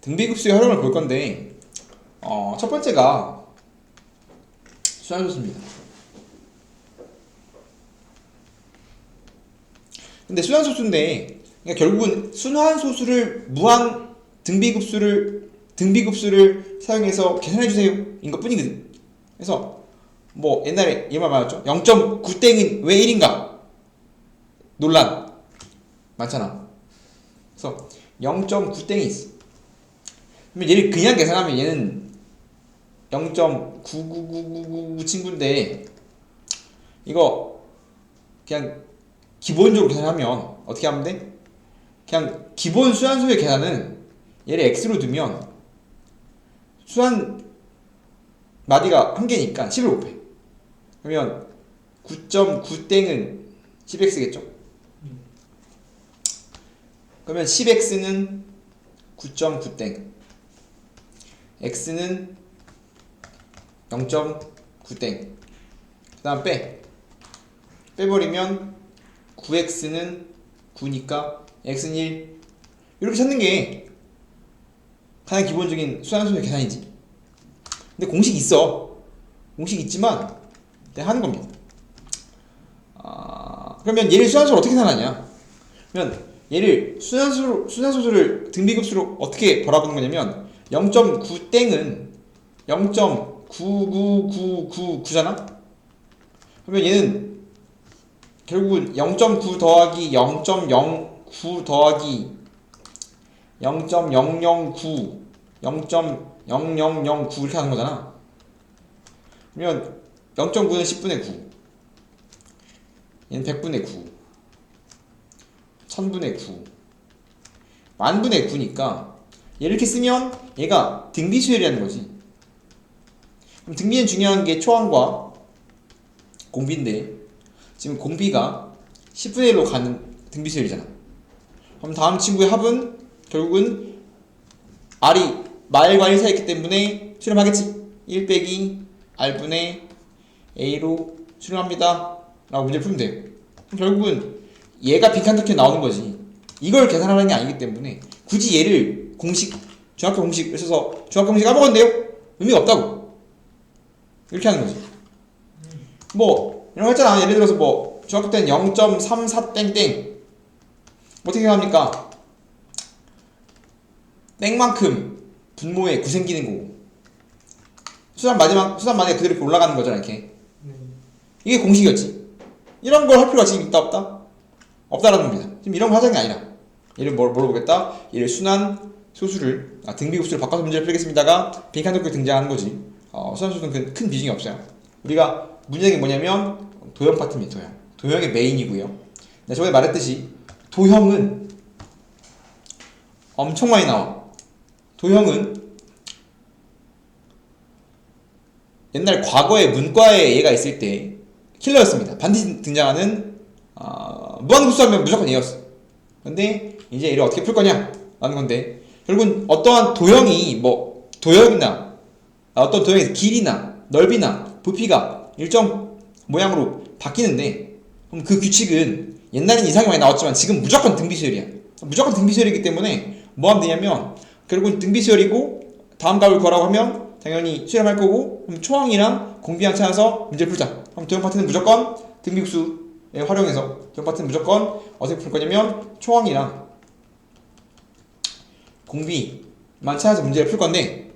등비급수의 활용을 볼 건데 첫 번째가 순환소수입니다. 근데 순환소수인데 그러니까 결국은 순환소수를 무한 등비급수를 사용해서 계산해주세요 인 것 뿐이거든. 그래서 뭐 옛날에 이 말 많았죠. 0.9땡은 왜 1인가 논란 많잖아. 그래서 0.9땡이 있어. 그러면 얘를 그냥 계산하면 얘는 0.99999 친구인데 이거 그냥 기본적으로 계산하면 어떻게 하면 돼? 그냥 기본 수환수의 계산은 얘를 x로 두면 수환 마디가 한 개니까 10을 곱해. 그러면 9.9땡은 10x겠죠? 그러면 10x는 9.9땡, x는 0.9땡. 그 다음 빼버리면 9x는 9니까 x는 1. 이렇게 찾는 게 가장 기본적인 수환수의 계산이지. 근데 공식이 있어. 공식이 있지만 내가 하는 겁니다. 그러면 얘를 수환수를 어떻게 계산하냐? 그러면 얘를 순환소수를 등비급수로 어떻게 바라보는 거냐면 0.9땡은 0.99999잖아? 그러면 얘는 결국은 0.9 더하기 0.09 더하기 0.009 0.0009 이렇게 하는 거잖아. 그러면 0.9는 10분의 9, 얘는 100분의 9, 1000분의 9, 만분의 9니까 얘를 이렇게 쓰면 얘가 등비수열이라는 거지. 그럼 등비는 중요한 게 초항과 공비인데 지금 공비가 10분의 1로 가는 등비수열이잖아. 그럼 다음 친구의 합은 결국은 R이 말과 1 사이에 있기 때문에 수렴하겠지. 1 빼기 R분의 A로 수렴합니다 라고 문제를 풀면 돼요. 그럼 결국은 얘가 빈칸터키에 나오는 거지. 이걸 계산하는 게 아니기 때문에 굳이 얘를 중학교 공식을 써서 중학교 공식 까먹었는데요? 의미가 없다고. 이렇게 하는 거지. 뭐 이런 거 했잖아. 예를 들어서 뭐 중학교 때는 0.34 땡땡 어떻게 합니까? 땡만큼 분모에 9 생기는 거고 수단 마디가 그대로 이렇게 올라가는 거잖아. 이렇게 이게 공식이었지. 이런 걸 할 필요가 지금 있다 없다? 없다라는 겁니다. 지금 이런 거 하자는 게 아니라 얘를 뭘로 보겠다? 얘를 순환 소수를 등비급수를 바꿔서 문제를 풀겠습니다가 빈칸도끼 등장하는 거지. 순환 소수는 큰 비중이 없어요. 우리가 문제가 뭐냐면 도형 파트입니다. 도형의 메인이고요. 내가 저번에 말했듯이 도형은 엄청 많이 나와. 도형은 옛날 과거에 문과에 얘가 있을 때 킬러였습니다. 반드시 등장하는 무한급수하면 무조건 얘였어. 근데 이제 얘를 어떻게 풀 거냐 라는 건데 결국은 어떠한 도형이 뭐 도형이나 어떤 도형의 길이나 넓이나 부피가 일정 모양으로 바뀌는데 그럼 그 규칙은 옛날엔 이상이 많이 나왔지만 지금 무조건 등비수열이야. 무조건 등비수열이기 때문에 뭐 하면 되냐면 결국은 등비수열이고 다음 값을 구하라고 하면 당연히 수렴할 거고 그럼 초항이랑 공비랑 찾아서 문제를 풀자. 그럼 도형 파트는 무조건 등비급수에 활용해서 도형 파트는 무조건 어떻게 풀 거냐면 초항이랑 공비만 찾아서 문제를 풀 건데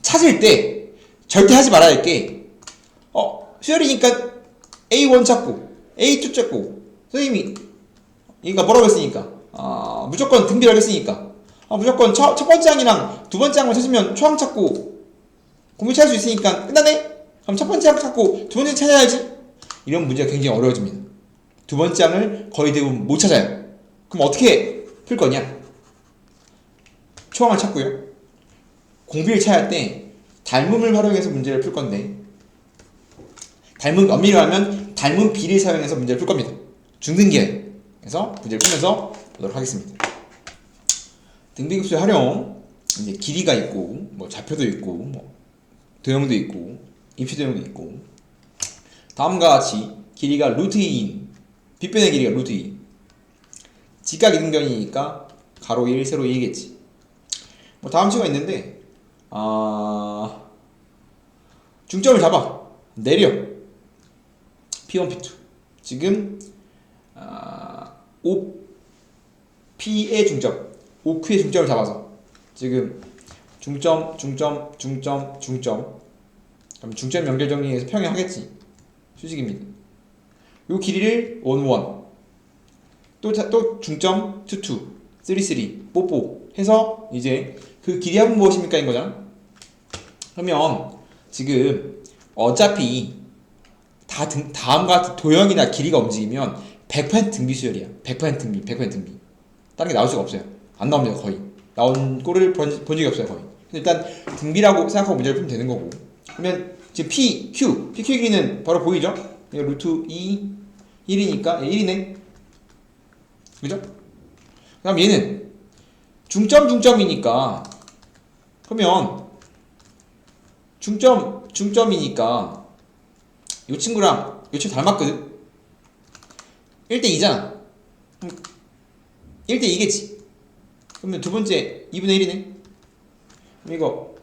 찾을 때 절대 하지 말아야 할 게 수열이니까 A1 찾고 A2 찾고 선생님이 그러니까 뭐라고 했으니까 무조건 등비라고 했으니까 무조건 첫 번째 항이랑 두 번째 항만 찾으면 초항 찾고 공비 찾을 수 있으니까 끝나네? 그럼 첫 번째 항 찾고 두 번째 찾아야지. 이런 문제가 굉장히 어려워집니다. 두 번째 항을 거의 대부분 못 찾아요. 그럼 어떻게 풀 거냐? 초항을 찾고요. 공비를 찾을 때 닮음을 활용해서 문제를 풀 건데 엄밀히 말하면 닮은 비를 사용해서 문제를 풀 겁니다. 중등계열. 그래서 문제를 풀면서 보도록 하겠습니다. 등비급수의 활용, 이제 길이가 있고, 뭐 좌표도 있고, 뭐 도형도 있고, 입시도형도 있고, 다음과 같이 길이가 루트 2인 빗변의 길이가 루트 2. 직각 이등변이니까 가로 1, 세로 2겠지. 뭐 다음 식으가 있는데 중점을 잡아 내려 P1, P2 지금 OP의 중점 OQ의 중점을 잡아서 지금 중점 그럼 중점 연결 정리해서 평행하겠지 수직입니다. 요 길이를 1, 1 또 중점 2, 2 3, 3 4 해서 이제 그 길이 합은 무엇입니까? 인 거잖아. 그러면 지금 어차피 다음과 같은 도형이나 길이가 움직이면 100% 등비 수열이야. 100% 등비, 100% 등비. 다른 게 나올 수가 없어요. 안 나옵니다, 거의. 나온 꼴을 본 적이 없어요, 거의. 일단 등비라고 생각하고 문제를 풀면 되는 거고. 그러면 지금 PQ 길이는 바로 보이죠? 이거 루트 2, 1이니까 1이네. 그죠? 그럼 얘는 중점이니까 그러면 중점이니까 이 친구랑 이 친구 닮았거든? 1대2잖아. 1대2겠지. 그러면 두 번째 2분의 1이네. 그럼 이거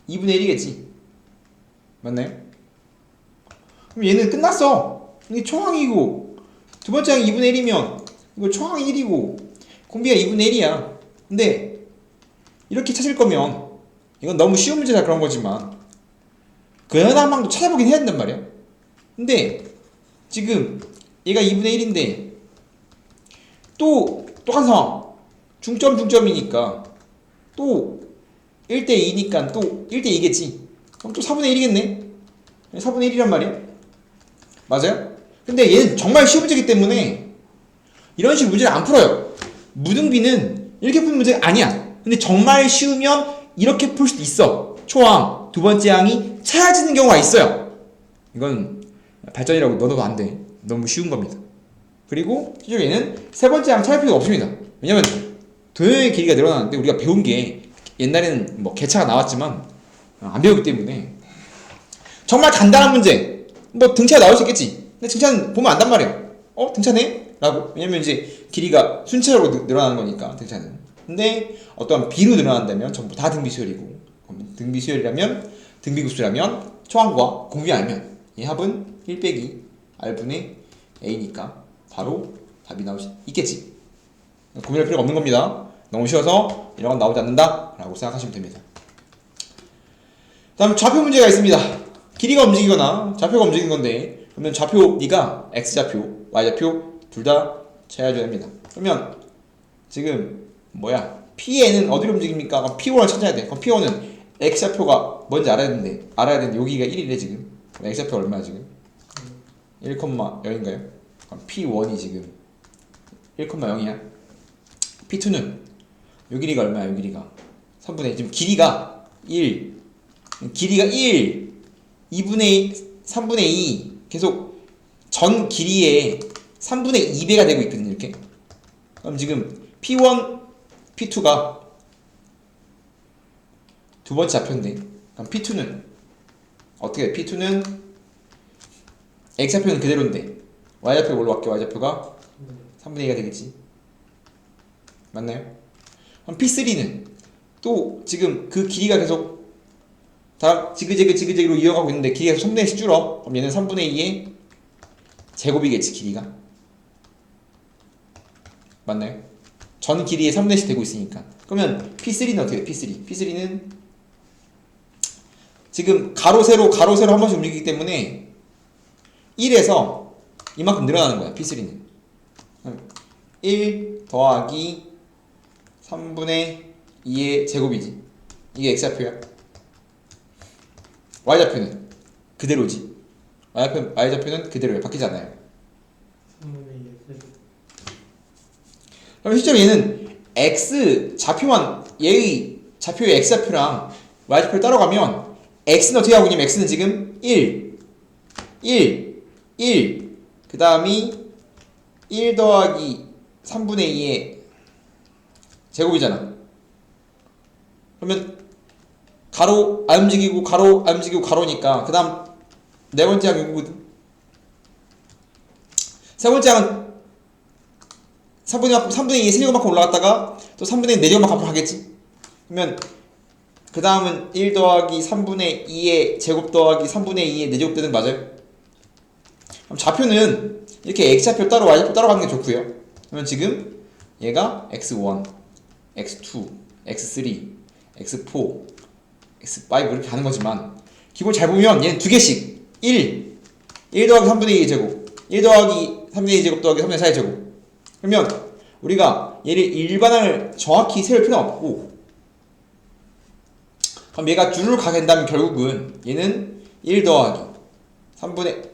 2분의 1이겠지. 맞나요? 그럼 얘는 끝났어. 이게 초항이고 두 번째 항이 2분의 1이면 이거 초항이 1이고 공비가 2분의 1이야. 근데 이렇게 찾을 거면 이건 너무 쉬운 문제라 그런 거지만 근현함항도 찾아보긴 해야 된단 말이야. 근데 지금 얘가 2분의 1인데 또 똑같은 상황 중점이니까 또 1대2니까 또 1대2겠지. 그럼 또 4분의 1이겠네. 4분의 1이란 말이야. 맞아요? 근데 얘는 정말 쉬운 문제이기 때문에 이런 식으로 문제를 안 풀어요. 무등비는 이렇게 푸는 문제가 아니야. 근데 정말 쉬우면 이렇게 풀 수도 있어. 초항 두 번째 항이 찾아지는 경우가 있어요. 이건 발전이라고 넣어도 안 돼. 너무 쉬운 겁니다. 그리고 실제로 얘는 세 번째 항 찾을 필요가 없습니다. 왜냐면 도형의 길이가 늘어나는데 우리가 배운 게 옛날에는 뭐 개차가 나왔지만 안 배우기 때문에 정말 간단한 문제 뭐 등차가 나올 수 있겠지. 근데 등차는 보면 안단 말이야. 등차네? 라고. 왜냐면 이제 길이가 순차적으로 늘어나는 거니까 등차는. 근데 어떠한 비로 늘어난다면 전부 다 등비수열이고 등비수열이라면 등비급수라면 초항과 공비 알면 이 합은 1 빼기 R분의 A니까 바로 답이 나올 수 있겠지. 고민할 필요가 없는 겁니다. 너무 쉬워서 이런 건 나오지 않는다 라고 생각하시면 됩니다. 다음 좌표 문제가 있습니다. 길이가 움직이거나 좌표가 움직이는 건데 그러면 좌표 B가 X좌표, Y좌표 둘 다 찾아줘야 됩니다. 그러면 지금 P에는 어디로 움직입니까? 그럼 P1을 찾아야 돼. 그럼 P1은 X좌표가 뭔지 알아야 되는데 여기가 1이래 지금. X좌표가 얼마야 지금? 1,0인가요? 그럼 P1이 지금 1,0이야. P2는 요 길이가 얼마야? 요 길이가 3분의 지금 길이가 1 2분의 3분의 2 계속 전 길이의 3분의 2배가 되고 있거든요. 이렇게. 그럼 지금 P1, P2가 두 번째 좌표인데 그럼 P2는 어떻게 돼? P2는 X좌표는 그대로인데 Y좌표가 뭘로 바뀌어? Y좌표가 3분의 2가 되겠지. 맞나요? 그럼 P3는 또 지금 그 길이가 계속 다 지그재그로 이어가고 있는데 길이가 3분의 1씩 줄어. 그럼 얘는 3분의 2의 제곱이겠지. 길이가 맞나요? 전 길이의 3분의 1씩 되고 있으니까. 그러면 P3는 어떻게 돼? P3는 지금 가로 세로 한 번씩 움직이기 때문에 1에서 이만큼 늘어나는 거야. P3는 1 더하기 3분의 2의 제곱이지. 이게 X좌표야. Y좌표는 그대로지. Y좌표는 그대로야. 바뀌지 않아요. 그럼 실제로 얘는 X 좌표만 얘의 좌표의 X좌표랑 Y좌표를 따라가면 X는 어떻게 하고 있냐면 X는 지금 1 그 다음이 1 더하기 3분의 2의 제곱이잖아. 그러면 가로 안 움직이고 가로니까 그 다음 네 번째 항이 이거거든. 세 번째 항은 3분의 2의 세제곱만큼 올라갔다가 또 3분의 4제곱만큼 앞으로 가겠지. 그러면 그 다음은 1 더하기 3분의 2의 제곱 더하기 3분의 2의 4제곱 되는 거 맞아요? 그럼 좌표는 이렇게 x좌표 따로 y좌표 따로 가는 게 좋고요. 그러면 지금 얘가 x1, x2, x3, x4, x5 이렇게 가는 거지만 기본 잘 보면 얘는 두 개씩 1 더하기 3분의 2의 제곱 1 더하기 3분의 2의 제곱 더하기 3분의 4의 제곱. 그러면 우리가 얘를 일반항을 정확히 세울 필요는 없고, 그럼 얘가 줄을 가게 된다면 결국은 얘는 1 더하기 3분의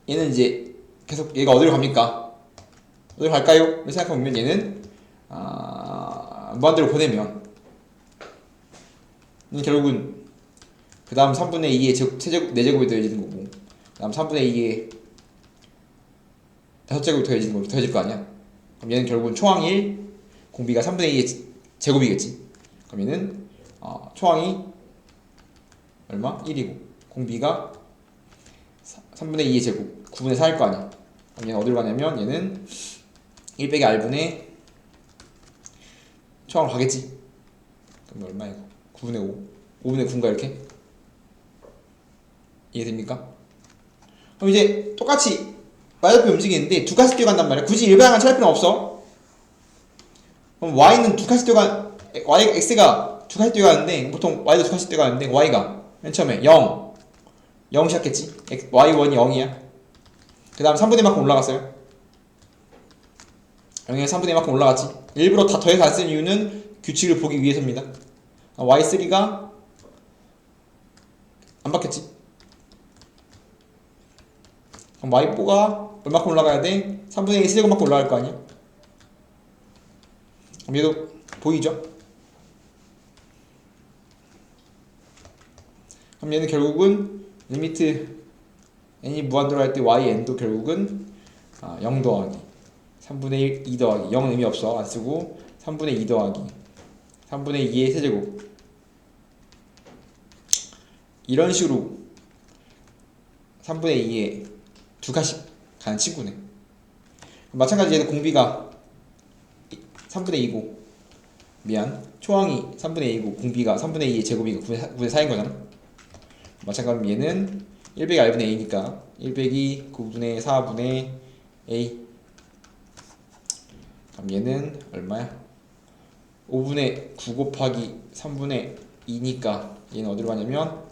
얘는 이제 계속 얘가 어디로 갑니까? 어디로 갈까요? 이렇게 생각해보면 얘는 무한대로 보내면 결국은 그 다음 3분의 2의 제곱, 세제곱, 4제곱이 더해지는 거고, 그 다음 3분의 2의 5제곱이 더해지는 거고 더해질 거 아니야? 그럼 얘는 결국은 초항 1, 공비가 3분의 2의 제곱이겠지. 그럼 얘는 초항이 얼마? 1이고 공비가 3분의 2의 제곱 9분의 4일 거 아니야. 그럼 얘는 어디로 가냐면 얘는 1 빼기 r분의 초항으로 가겠지. 그럼 얼마 이거? 9분의 5 5분의 9인가 이렇게? 이해됩니까? 그럼 이제 똑같이 y좌표 움직이는데 두 칸씩 뛰어간단 말이야. 굳이 일반항을 찾을 필요는 없어. 그럼 y는 두 칸씩 뛰어간 x가 두 칸씩 뛰어가는데 보통 y도 두 칸씩 뛰어가는데 y가 맨 처음에 0 시작했지. y1이 0이야. 그 다음 3분의 1만큼 올라갔어요. 0에 3분의 1만큼 올라갔지. 일부러 다 더해서 안 쓴 이유는 규칙을 보기 위해서입니다. y3가 안 바뀌었지. 그럼 y4가 얼마큼 올라가야 돼? 3분의 1 세제곱만큼 올라갈 거 아니야? 그럼 얘도 보이죠? 그럼 얘는 결국은 리미트 n이 무한대로 할 때 yn도 결국은 0 더하기 3분의 1, 2 더하기 0은 의미 없어. 안 쓰고 3분의 2 더하기 3분의 2의 세제곱 이런 식으로 3분의 2에 두 칸씩 가는 친구네. 마찬가지로 얘는 공비가 3분의 2고 초항이 3분의 2고 공비가 3분의 2의 제곱이고 9분의 4인 거잖아. 마찬가지로 얘는 1 빼기 r분의 a니까 1 빼기 9분의 4분의 a. 그럼 얘는 얼마야? 5분의 9 곱하기 3분의 2니까 얘는 어디로 가냐면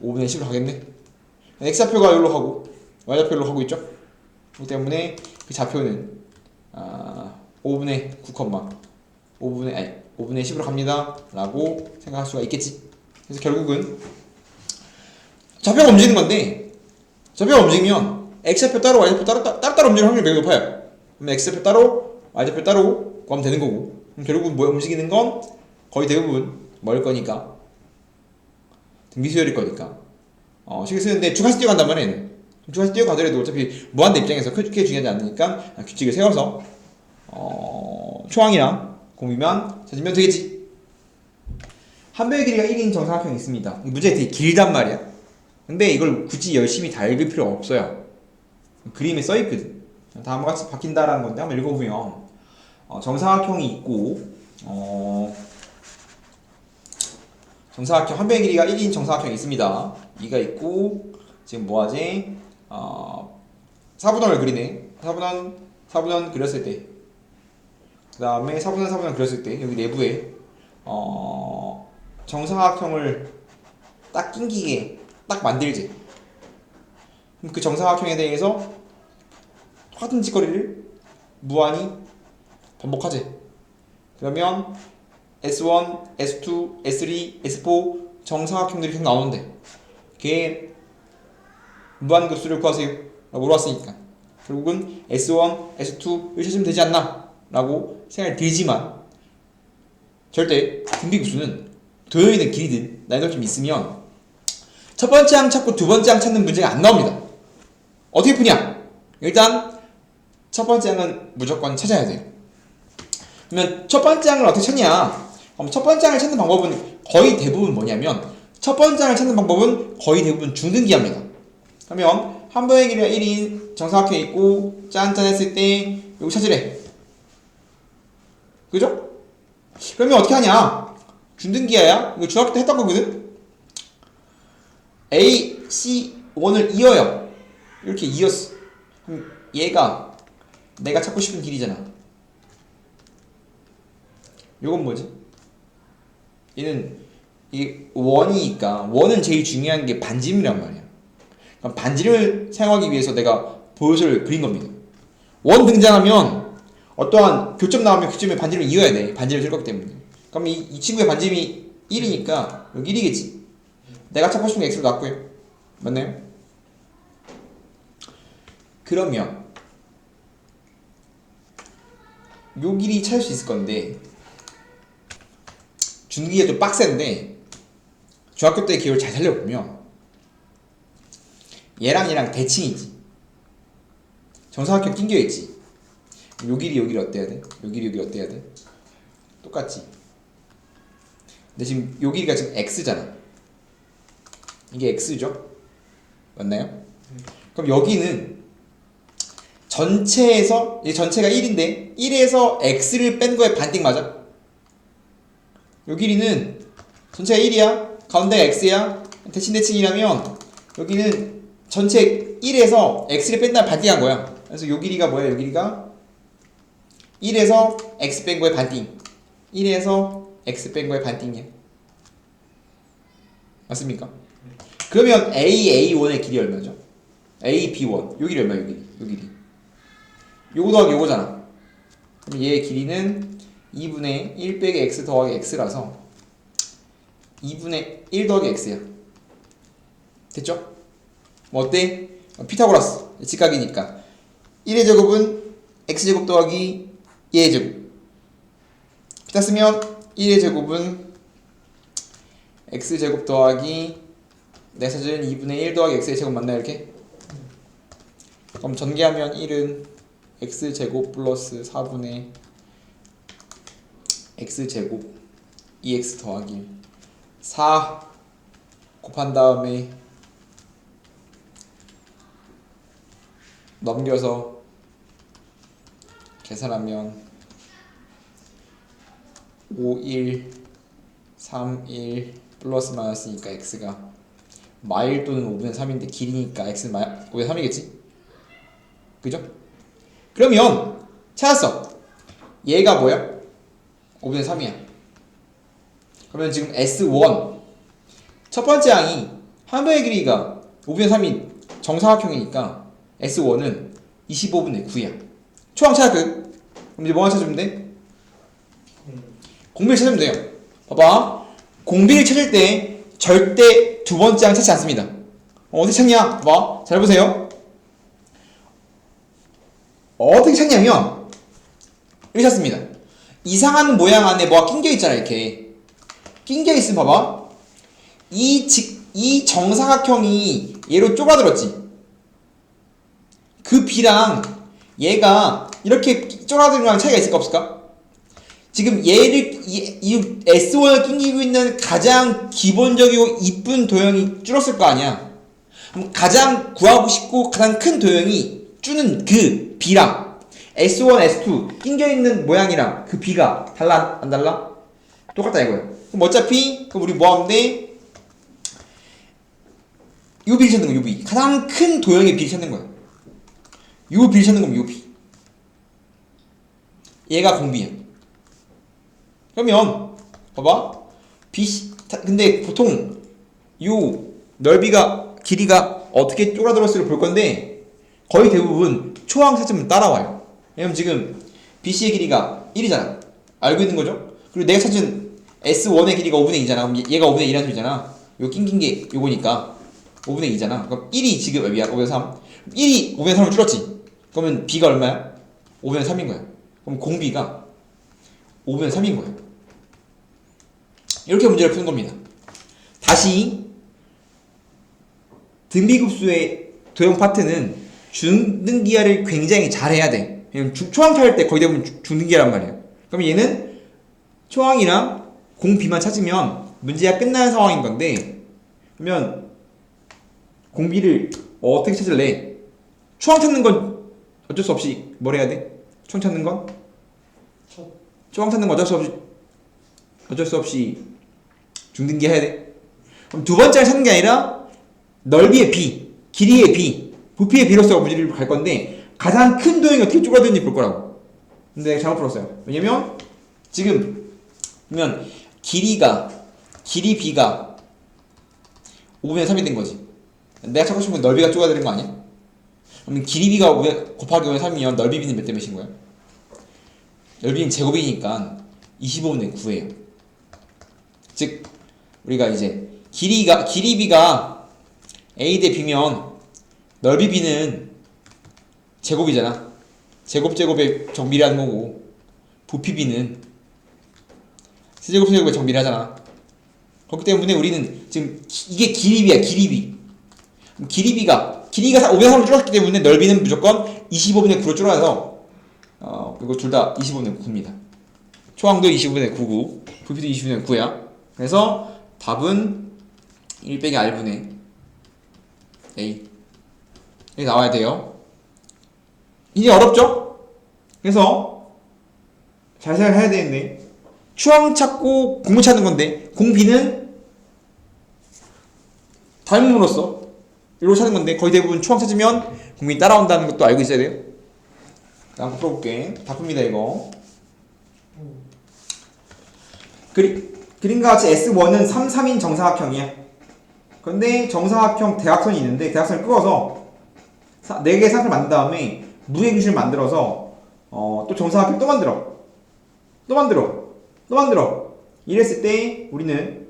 5분의 10으로 가겠네. x좌표가 여기로 가고 y좌표로 가고 있죠. 그렇기 때문에 그 좌표는 5분의 9, 5분의 10으로 갑니다 라고 생각할 수가 있겠지. 그래서 결국은 좌표가 움직이는 건데, 좌표가 움직이면 x좌표 따로 y좌표 따로 움직이는 확률이 매우 높아요. 그러면 x좌표 따로 y좌표 따로 구하면 되는 거고, 그럼 결국은 뭐 움직이는 건 거의 대부분 뭐일 거니까 등비수열일 거니까 쉽게 쓰는데 두 칸씩 뛰어간단 말이에요. 두 칸씩 뛰어가더라도 어차피 무한대 입장에서 크게 중요하지 않으니까 규칙을 세워서 초항이랑 공비만 찾으면 되겠지. 한 배의 길이가 1인 정사각형이 있습니다. 이 문제가 되게 길단 말이야. 근데 이걸 굳이 열심히 다 읽을 필요가 없어요. 그림에 써있거든. 다음과 같이 바뀐다라는 건데 한번 읽어보면 정사각형이 있고 정사각형 한 배의 길이가 1인 정사각형이 있습니다. 2가 있고 지금 뭐하지? 4분원을 그리네. 4분원 그렸을 때, 그 다음에 4분원 그렸을 때 여기 내부에 정사각형을 딱 낑기게 딱 만들지. 그럼 그 정사각형에 대해서 똑같은 짓거리를 무한히 반복하지. 그러면 S1, S2, S3, S4 정사각형들이 계속 나오는데 그게 무한급수를 구하세요 라고 물어봤으니까 결국은 S1, S2를 찾으면 되지 않나 라고 생각이 들지만, 절대 등비급수는 도형이든 길이든 나이가 좀 있으면 첫 번째 항 찾고 두 번째 항 찾는 문제가 안 나옵니다. 어떻게 푸냐? 일단 첫 번째 항은 무조건 찾아야 돼요. 그러면 첫 번째 항을 어떻게 찾냐? 그럼 첫 번째 항을 찾는 방법은 거의 대부분 뭐냐면, 첫 번째 항을 찾는 방법은 거의 대부분 중등기합니다. 그러면 한 번의 길이가 1인 정사각형이 있고 짠짠 했을 때 이거 찾으래. 그죠? 그러면 어떻게 하냐? 중등기하야? 이거 중학교 때 했던 거거든? A, C, 1을 이어요. 이렇게 이었어. 그럼 얘가 내가 찾고 싶은 길이잖아. 요건 뭐지? 얘는 이게 원이니까 원은 제일 중요한 게 반지름이란 말이야. 그럼 반지름을 사용하기 위해서 내가 보요소를 그린 겁니다. 원 등장하면 어떠한 교점 나오면 교점에 반지름을 이어야 돼. 반지름을 쓸 거기 때문에. 그럼 이 친구의 반지름이 1이니까 여기 1이겠지. 내가 찾고 싶은 게 x로 놨고요. 맞나요? 그러면 요 길이 찾을 수 있을 건데 중기가 좀 빡센데 중학교 때 기억을 잘 살려보면 얘랑 대칭이지. 정사각형 낑겨있지. 요 길이 요 길이 어때야 돼? 요 길이 요 길이 어때야 돼? 똑같지. 근데 지금 요 길이가 지금 x잖아. 이게 x죠? 맞나요? 그럼 여기는 전체에서 이 전체가 1인데 1에서 x를 뺀 거에 반띵 맞아? 요 길이는 전체가 1이야. 가운데가 x야. 대칭이라면 여기는 전체 1에서 x를 뺀 다음에 반띵한 거야. 그래서 요 길이가 뭐야? 요 길이가 1에서 x 뺀 거에 반띵. 1에서 x 뺀 거에 반띵이야. 맞습니까? 그러면 A1의 길이 얼마죠? AB1 요 길이 얼마야? 요 길이. 요 길이. 요거 더하기 요거잖아. 그럼 얘의 길이는 2분의 1 빼기 x 더하기 x라서 2분의 1 더하기 x야. 됐죠? 뭐 어때? 피타고라스 직각이니까 1의 제곱은 x제곱 더하기 얘의 제곱. 피타 쓰면 1의 제곱은 x제곱 더하기 내 사진은 2분의 1 더하기 x의 제곱 맞나요? 이렇게? 그럼 전개하면 1은 x제곱 플러스 4분의 x제곱 2x 더하기 4 곱한 다음에 넘겨서 계산하면 5, 1, 3, 1 플러스 마이너스니까 x가 마일 또는 5분의 3인데 길이니까 x는 5분의 3이겠지? 그죠? 그러면 찾았어. 얘가 뭐야? 5분의 3이야. 그러면 지금 S1 첫 번째 항이 한도의 길이가 5분의 3인 정사각형이니까 S1은 25분의 9야. 초항 찾았거든? 그럼 이제 뭐만 찾으면 돼? 공비를 찾으면 돼요. 봐봐. 공비를 찾을 때 절대 두 번째 항 찾지 않습니다. 어떻게 찾냐? 봐봐. 잘 보세요. 어떻게 찾냐면 이렇게 찾습니다. 이상한 모양 안에 뭐가 낑겨있잖아. 이렇게 낑겨있으면 봐봐. 이 정사각형이 얘로 쪼가들었지. 그 B랑 얘가 이렇게 쪼가드는 거랑 차이가 있을까 없을까? 지금 얘를 이 S1을 낑기고 있는 가장 기본적이고 이쁜 도형이 줄었을 거 아니야. 그럼 가장 구하고 싶고 가장 큰 도형이 주는 그 B랑 S1, S2 낑겨있는 모양이랑 그 B가 달라 안 달라? 똑같다 이거야. 그럼 어차피 그럼 우리 뭐 하면 돼? 요 B를 찾는 거야. 요 B 가장 큰 도형의 B를 찾는 거야. 요 B를 찾는 거면 요 B. 얘가 공비야. 그러면 봐봐. B 근데 보통 요 넓이가 길이가 어떻게 쪼그라들었을까 볼 건데 거의 대부분 초항 찾으면 따라와요. 왜냐면 지금 BC의 길이가 1이잖아. 알고 있는 거죠? 그리고 내가 찾은 S1의 길이가 5분의 2잖아. 그럼 얘가 5분의 2라는 소리잖아. 요 낑긴 게 요거니까 5분의 2잖아. 그럼 1이 지금 얼마야? 5분의 3. 1이 5분의 3을 줄었지. 그러면 B가 얼마야? 5분의 3인 거야. 그럼 공비가 5분의 3인 거야. 이렇게 문제를 푸는 겁니다. 다시 등비급수의 도형 파트는 중등기하를 굉장히 잘해야 돼. 왜냐면 초항 찾을 때 거의 대부분 중등기하란 말이야. 그럼 얘는 초항이랑 공비만 찾으면 문제가 끝나는 상황인 건데 그러면 공비를 어떻게 찾을래? 초항 찾는 건 어쩔 수 없이 뭘 해야 돼? 초항 찾는 건 어쩔 수 없이 중등기 해야 돼. 그럼 두 번째를 찾는 게 아니라 넓이의 b, 길이의 b, 부피의 b로서 무지를 갈 건데 가장 큰 도형이 어떻게 쪼그라드는지 볼 거라고. 근데 잘못 풀었어요. 왜냐면 지금 보면 길이 b가 5분의 3이 된 거지. 내가 찾고 싶은 건 넓이가 쪼그라드는 거 아니야? 그럼 길이 b가 5 곱하기 5분의 3이면 넓이 b는 몇 대 몇인 거야? 넓이는 제곱이니까 25분의 9예요. 즉 우리가 이제 길이 b가 a 대 b면 넓이 b는 제곱이잖아. 제곱의 정비례하는 거고 부피 b는 세제곱의 정비례 하잖아. 그렇기 때문에 우리는 지금 이게 길이 b야. 길이가 5분의 3으로 줄었기 때문에 넓이는 무조건 25분의 9로 줄어서 이거 둘 다 25분의 9입니다. 초항도 25분의 9고 부피도 25분의 9야. 그래서 답은 1 빼기 r분의 a 이렇게 나와야 돼요. 이제 어렵죠? 그래서 잘 생각해야 되는데 추항 찾고 공을 찾는 건데 공 b는 닮음으로써 이렇게 찾는 건데 거의 대부분 추항 찾으면 공이 따라온다는 것도 알고 있어야 돼요. 다음 거 풀어볼게. 다 풉니다 이거. 그림과 같이 S1은 3, 3인 정사각형이야. 그런데 정사각형 대각선이 있는데 대각선을 끊어서 4개의 사각을 만든 다음에 무의 규식을 만들어서 또 정사각형 또 만들어 이랬을 때 우리는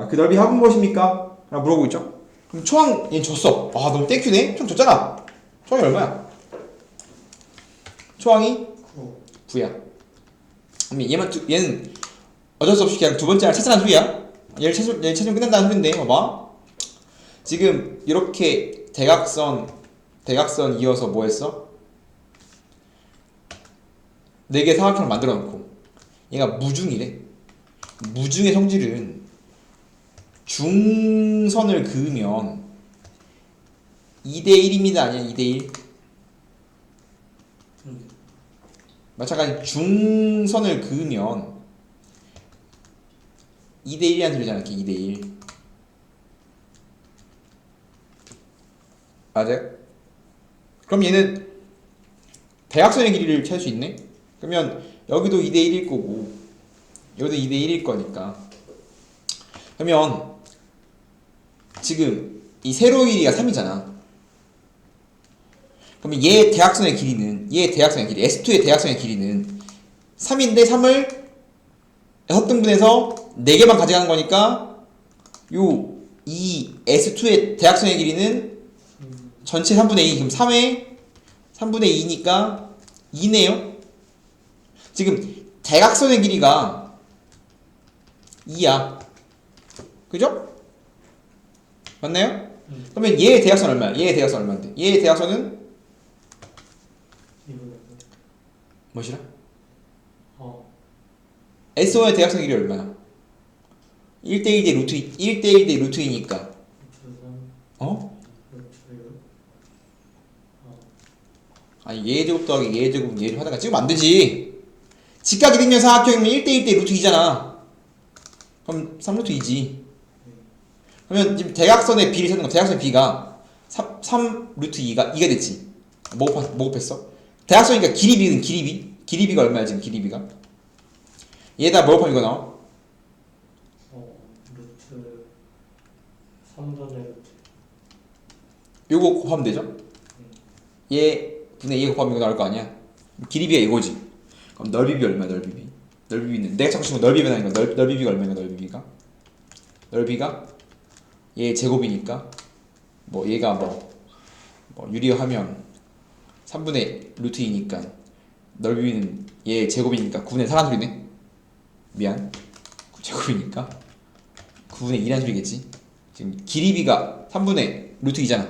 그 넓이 합은 무엇입니까? 라고 물어보고 있죠. 그럼 초항 얘는 줬어. 아 너무 땡큐네. 초항 줬잖아. 초항이 얼마야? 초항이 9야. 그럼 얘는 어쩔 수 없이 그냥 두 번째 알 찾아낸 소리야. 얘를 찾으면 끝난다는 소리인데 봐봐. 지금 이렇게 대각선 이어서 뭐 했어? 4개의 사각형을 만들어 놓고 얘가 무중이래. 무중의 성질은 중선을 그으면 2대1입니다. 아니야 2대1? 마찬가지 중선을 그으면 2대1이라는 소리잖아. 이렇게 2대1 맞아요? 그럼 얘는 대각선의 길이를 찾을 수 있네? 그러면 여기도 2대1일 거고 여기도 2대1일 거니까 그러면 지금 이 세로의 길이가 3이잖아. 그러면 얘의 대각선의 길이는 S2의 대각선의 길이는 3인데 3을 6등분해서 4개만 가져가는 거니까 이 S2의 대각선의 길이는 전체 3분의 2 그럼 3의 3분의 2니까 2네요. 지금 대각선의 길이가 2야. 그죠? 맞나요? 그러면 얘의 대각선 얼마야? 얘의 대각선 얼마인데? 얘의 대각선은 뭐시라? S1의 대각선 길이 얼마야? 1대1대 루트 1대1대 루트 2니까 아니 얘의 제곱 더하기 얘의 제곱 얘를 하다가 찍으면 안되지. 직각이 되면 사각형이면 1대1대 루트 2잖아. 그럼 3루트 2지. 그러면 지금 대각선의 b를 찾는 거 대각선의 b가 3루트 2가 됐지. 뭐 곱했어? 대각선이니까 길이 b가 얼마야 지금 길이 b가? 얘에다 뭐 곱하면 이거 나와? 루트 3분의 루트 요거 곱하면 되죠? 얘 분의 2 곱하면 이거 나올 거 아니야? 길이 b가 이거지. 그럼 넓이 b 얼마야 넓이 b? 넓이 b는 내가 찾고 싶은 건 넓이 b라는 거. 넓이 b가 얼마야 넓이 b가? 넓이가 얘 제곱이니까 뭐 얘가 뭐 유리하면 3분의 루트 2니까 넓이 b는 얘 제곱이니까 9분의 4란 소리네. 미안. 제곱이니까 9분의 2란 소리겠지. 지금 길이 b가 3분의 루트 2잖아.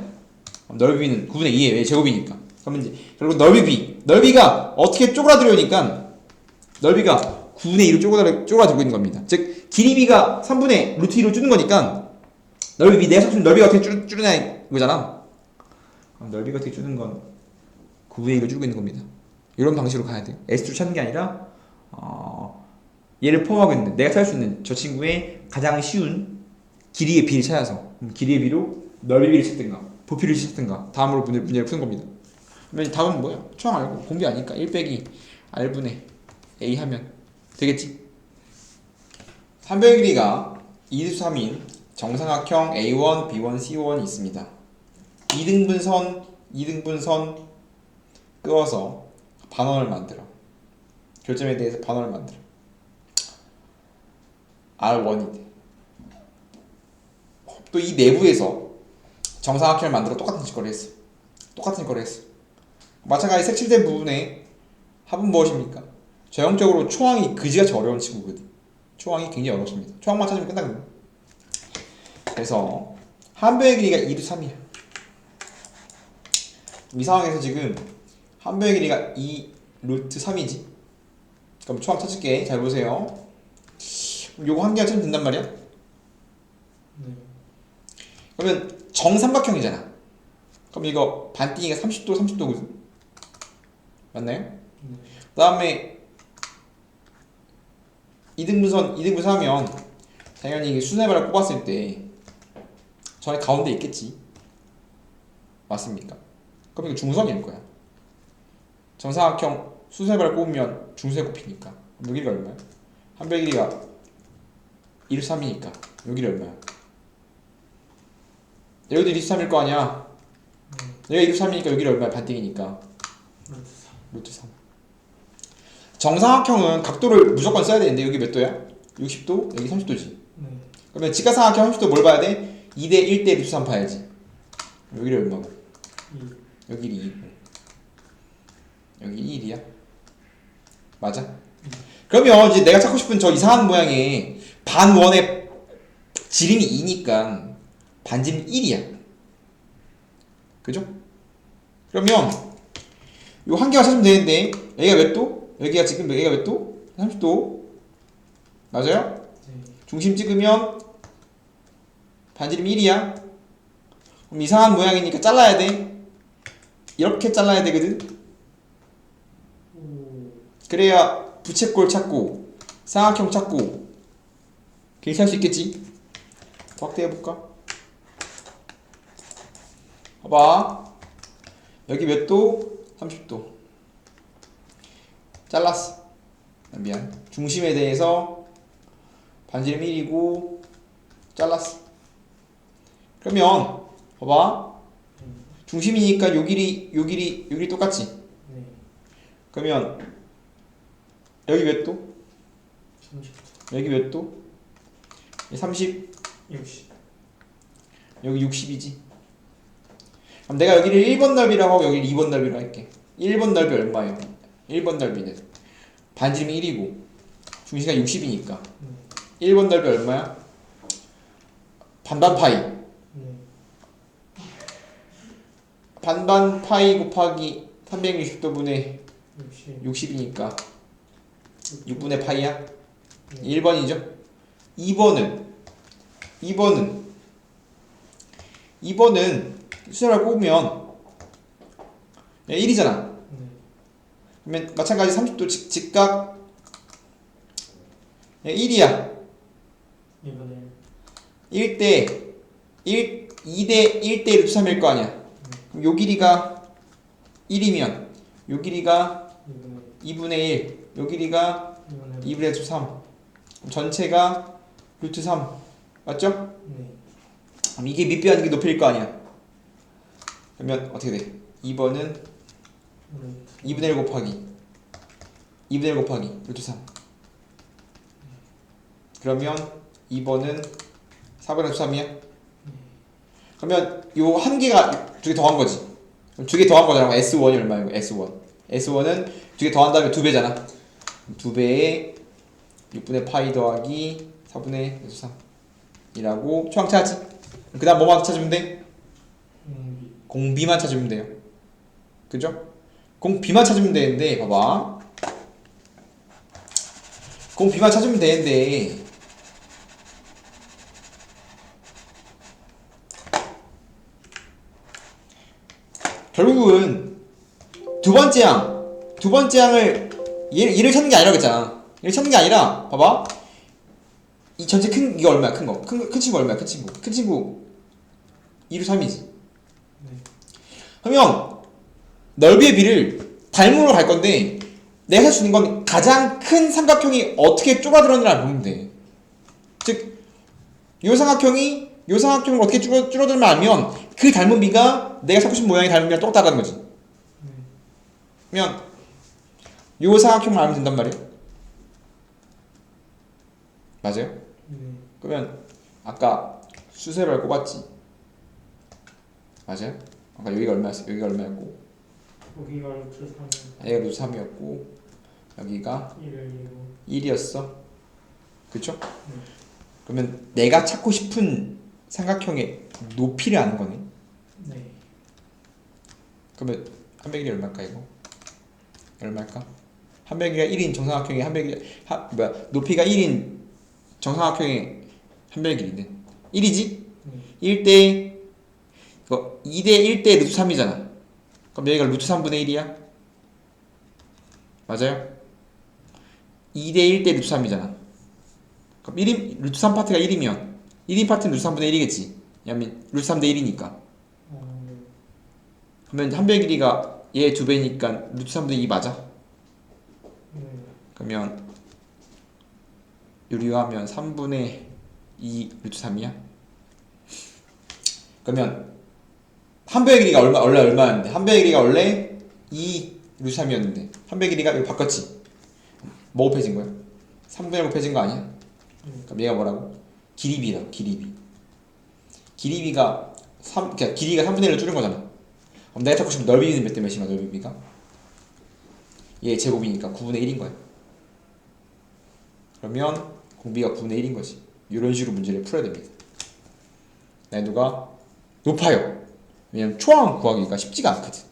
넓이 b는 9분의 2에 왜 제곱이니까. 그러면 이제 결국 넓이 b, 넓이가 어떻게 쪼그라들으니까 넓이가 9분의 2로 쪼그라들고 있는 겁니다. 즉 길이 b가 3분의 루트 2로 줄는 거니까 넓이 b 내가 찾은 넓이가 어떻게 줄으냐 이거잖아. 그럼 넓이가 어떻게 줄는 건 9분의 2로 줄고 있는 겁니다. 이런 방식으로 가야 돼요. S2 찾는 게 아니라 얘를 포함하고 있는 내가 찾을 수 있는 저 친구의 가장 쉬운 길이의 비를 찾아서 길이의 비로 넓이의 비를 찾든가 부피를 찾든가 다음으로 문제를 푸는 겁니다. 그러면 답은 뭐야? 초항 알고 공비 아니까 1 빼기 r분의 a 하면 되겠지? 삼변의 길이가 2대3인 정사각형 A1, B1, C1이 있습니다. 2등분선 끄어서 반원을 만들어. 교점에 대해서 반원을 만들어. R1이 돼. 또 이 내부에서 정사각형을 만들어 똑같은 짓거리 했어. 마찬가지 색칠된 부분에 합은 무엇입니까? 전형적으로 초항이 그지같이 어려운 친구거든. 초항이 굉장히 어렵습니다. 초항만 찾으면 끝나거든요. 그래서 한변의 길이가 2루 3이야. 이 상황에서 지금 한변의 길이가 2 루트 3이지. 그럼 초항 찾을게. 잘 보세요. 요거 한 개가 찾으면 된단 말이야. 그러면 정삼각형이잖아. 그럼 이거 반띵이가 30도 30도거든. 맞나요? 그 다음에 2등분선 하면 당연히 이게 수세발을 꼽았을 때 전에 가운데 있겠지. 맞습니까? 그럼 이거 중선일 거야. 정사각형 수세발을 꼽으면 중수에 꼽히니까. 여기가 얼마야? 한변의 길이가 1, 3이니까 여기가 얼마야? 여기도 1, 3일 거 아니야? 여기가 1, 3이니까 여기가 얼마야? 반띵이니까 루트 3. 정사각형은 각도를 무조건 써야 되는데 여기 몇 도야? 60도? 여기 30도지. 그러면 직각삼각형 30도 뭘 봐야 돼? 2대 1대 루트 3 봐야지. 여기를 얼마고? 여기 2. 여기 1이야. 맞아? 그러면 이제 내가 찾고 싶은 저 이상한 모양의 반원의 지름이 2니까 반지름 1이야. 그죠? 그러면 요 한 개만 찾으면 되는데 여기가 몇 도? 여기가 지금 여기가 몇 도? 30도. 맞아요? 중심 찍으면 반지름 1이야. 그럼 이상한 모양이니까 잘라야 돼. 이렇게 잘라야 되거든. 그래야 부채꼴 찾고 삼각형 찾고 길이 찾을 수 있겠지. 더 확대해볼까? 봐봐. 여기 몇 도? 30도. 잘랐어. 미안. 중심에 대해서 반지름 1이고 잘랐어. 그러면 봐봐. 중심이니까 요 길이 똑같지? 그러면 여기 몇 도? 30도. 여기 몇 도? 30? 60. 여기 60이지. 그럼 내가 여기를 1번 넓이라고 하고 여기를 2번 넓이라고 할게. 1번 넓이 얼마예요? 1번 넓이는 반지름이 1이고 중심이 60이니까 1번 넓이 얼마야? 반반 파이. 반반 파이 곱하기 360도분의 60이니까 6분의 파이야? 1번이죠? 2번은 수열을 꼽으면 1이잖아. 그러면 마찬가지 30도 직각 1이야. 1대 1, 2대 1대 1 3일 거 아니야. 그럼 요 길이가 1이면 요 길이가 2분의 1, 요 길이가 2분의 3. 그럼 전체가 루트 3. 맞죠? 그럼 이게 밑변 이게 높이일 거 아니야. 그러면 어떻게 돼? 2번은 2분의 1 곱하기 2분의 1 곱하기 루트 3. 그러면 2번은 4분의 루트 3이야? 그러면 요 한 개가 두 개 더한 거지. 두 개 더한 거잖아. S1이 얼마야? S1. S1은 두 개 더한 다음에 2배잖아. 2배에 6분의 파이 더하기 4분의 루트 3이라고 초항 찾았지? 그 다음 뭐만 찾으면 돼? 공비만 찾으면 돼요. 그죠? 공비만 찾으면 되는데 봐봐. 공비만 찾으면 되는데 결국은 두 번째 항을 얘를 찾는 게 아니라고 했잖아. 이렇게 찾는 게 아니라 봐봐. 이 전체 큰 이거 얼마야? 큰 거. 큰 친구 얼마야? 큰 친구. 큰 친구 2루 3이지. 네. 그러면 넓이의 비를 닮으로 갈 건데 내가 할 수 있는 건 가장 큰 삼각형이 어떻게 쪼가들었느냐를 보면 돼. 즉, 요 삼각형을 어떻게 줄어들면 알면 그 닮은 비가 내가 찾고 싶은 모양의 닮은 비랑 똑같다는 거지. 그러면 요 삼각형만 알면 된단 말이야. 맞아요? 네. 그러면 아까 수세발 꼽았지. 맞아요? 아까 여기가 얼마였어? 여기가 얼마였고 여기가 루트 3. 여기가 루트 3이었고 여기가 1이고 1이었어. 그쵸? 네. 그러면 내가 찾고 싶은 삼각형의 높이를 아는 거네. 네. 그러면 한 백일이 얼마일까 이거? 얼마일까? 한 백일이가 1인 정삼각형의 높이가 1인 정삼각형의 한 백일인데 1이지? 네. 1대 이거 2대 1대 루트 3이잖아. 그럼 여기가 루트 3분의 1이야? 맞아요? 2대 1대 루트 3이잖아. 그럼 1인, 루트 3 파트가 1이면 1인 파트는 루트 3분의 1이겠지. 왜냐면 루트 3대 1이니까. 네. 그러면 한 별 길이가 얘 2배니까 루트 3분의 2 맞아? 네. 그러면 유리화하면 3분의 2 루트 3이야? 그러면 한 별 길이가 원래 얼마였는데? 한 별 길이가 원래 2 루트 3이었는데 한 별 길이가 여기 바꿨지? 뭐 곱해진 거야? 3분의 1 곱해진 거 아니야? 그럼 얘가 뭐라고? 길이비라고. 길이비가 3, 그러니까 길이가 3분의 1로 줄인 거잖아. 그럼 내가 찾고 싶은 넓이비는 몇 대 몇이야? 넓이비가? 얘 제곱이니까 9분의 1인 거야. 그러면 공비가 9분의 1인 거지. 이런 식으로 문제를 풀어야 됩니다. 난이도가 높아요. 왜냐면 초항 구하기가 쉽지가 않거든.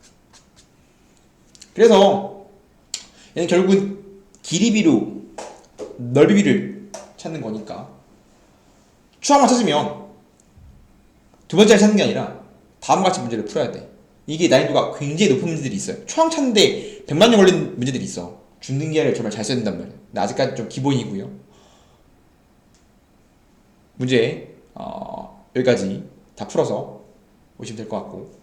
그래서 얘는 결국은 길이비로 넓이비를 찾는 거니까 초항만 찾으면 두 번째를 찾는 게 아니라 다음과 같이 문제를 풀어야 돼. 이게 난이도가 굉장히 높은 문제들이 있어요. 초항 찾는데 100만 년 걸리는 문제들이 있어. 중등기하를 정말 잘 써야 된단 말이야. 근데 아직까지 좀 기본이고요. 문제 여기까지 다 풀어서 오시면 될 것 같고